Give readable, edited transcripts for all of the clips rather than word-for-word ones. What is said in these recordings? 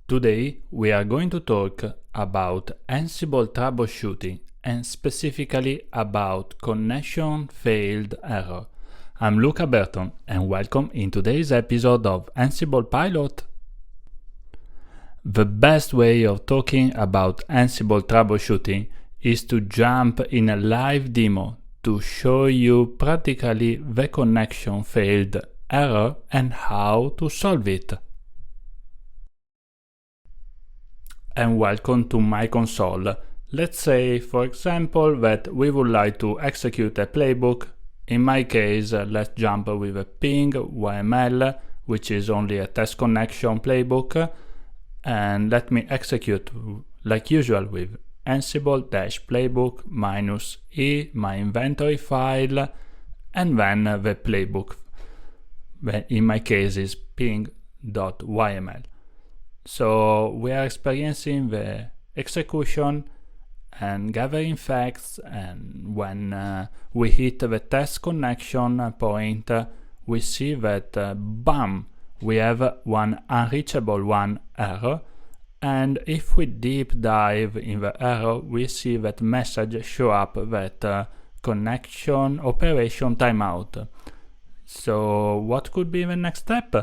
Today we are going to talk about Ansible troubleshooting and specifically about connection failed error. I'm Luca Berton and welcome in today's episode of Ansible Pilot. The best way of talking about Ansible troubleshooting is to jump in a live demo to show you practically the connection failed error and how to solve it. And welcome to my console. Let's say, for example, that we would like to execute a playbook. In my case, let's jump with a ping YML, which is only a test connection playbook, and let me execute like usual with ansible-playbook -e, my inventory file, and then the playbook, that in my case is ping.yml. So we are experiencing the execution and gathering facts, and when we hit the test connection point, we see that bam, we have one unreachable one error, and if we deep dive in the error, we see that message show up that connection operation timeout. So what could be the next step?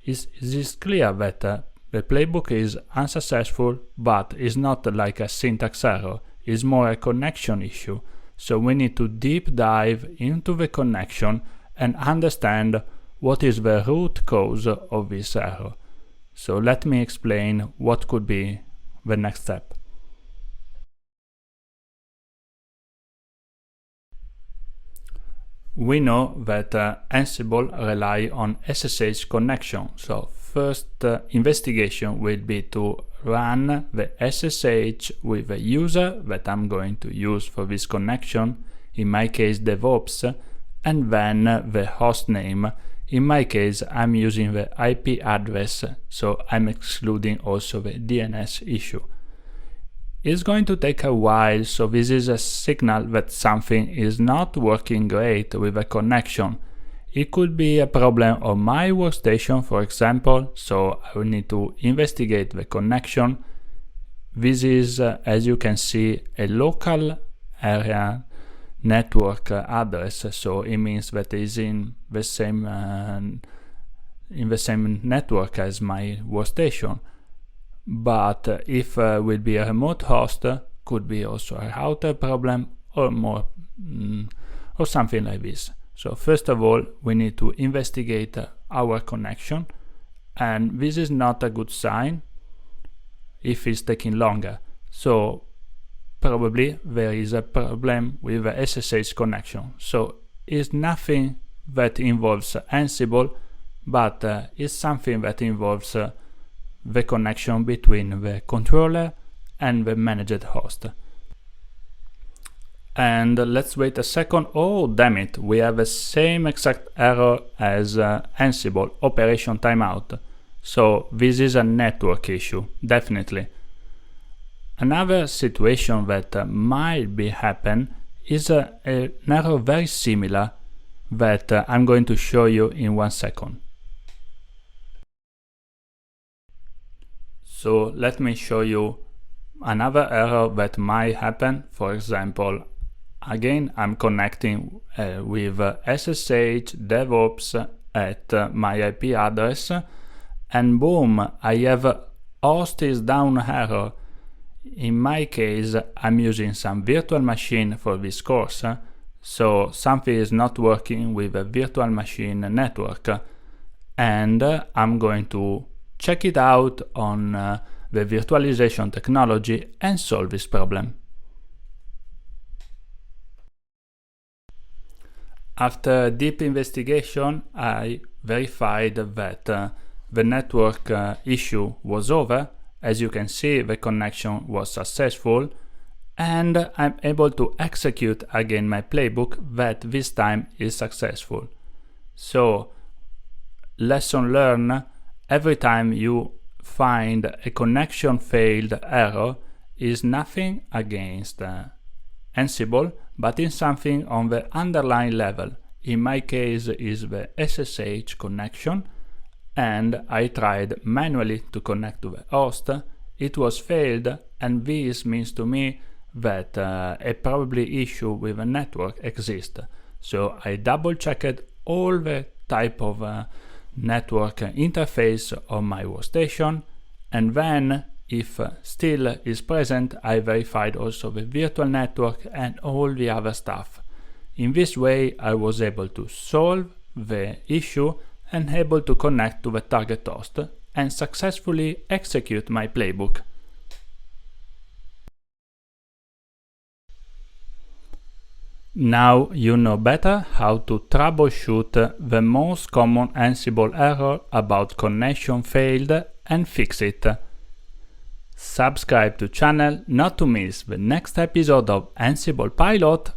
Is it clear that the playbook is unsuccessful, but it's not like a syntax error, it's more a connection issue. So we need to deep dive into the connection and understand what is the root cause of this error. So let me explain what could be the next step. We know that Ansible rely on SSH connection, so first investigation will be to run the SSH with the user that I'm going to use for this connection, in my case DevOps, and then the host name. In my case I'm using the IP address, so I'm excluding also the DNS issue. It's going to take a while, so this is a signal that something is not working great with a connection. It could be a problem on my workstation, for example, so I will need to investigate the connection. This is, as you can see, a local area network address, so it means that it is in the same network as my workstation. But if will be a remote host, could be also a router problem or more or something like this. So first of all, we need to investigate our connection, and this is not a good sign if it's taking longer. So probably there is a problem with the SSH connection. So it's nothing that involves Ansible, but it's something that involves the connection between the controller and the managed host. And let's wait a second. Oh, damn it, we have the same exact error as Ansible, operation timeout. So this is a network issue, definitely. Another situation that might be happen is an error very similar that I'm going to show you in 1 second. So let me show you another error that might happen. For example, again, I'm connecting with SSH DevOps at my IP address, and boom, I have host is down error. In my case, I'm using some virtual machine for this course, so something is not working with a virtual machine network, and I'm going to check it out on the virtualization technology and solve this problem. After deep investigation, I verified that the network issue was over. As you can see, the connection was successful, and I'm able to execute again my playbook that this time is successful. So, lesson learned. Every time you find a connection failed error, is nothing against Ansible, but in something on the underlying level. In my case is the SSH connection, and I tried manually to connect to the host. It was failed, and this means to me that a probably issue with a network exists. So I double checked all the type of network interface on my workstation, and then if still is present, I verified also the virtual network and all the other stuff. In this way, I was able to solve the issue and able to connect to the target host and successfully execute my playbook. Now you know better how to troubleshoot the most common Ansible error about connection failed and fix it. Subscribe to channel not to miss the next episode of Ansible Pilot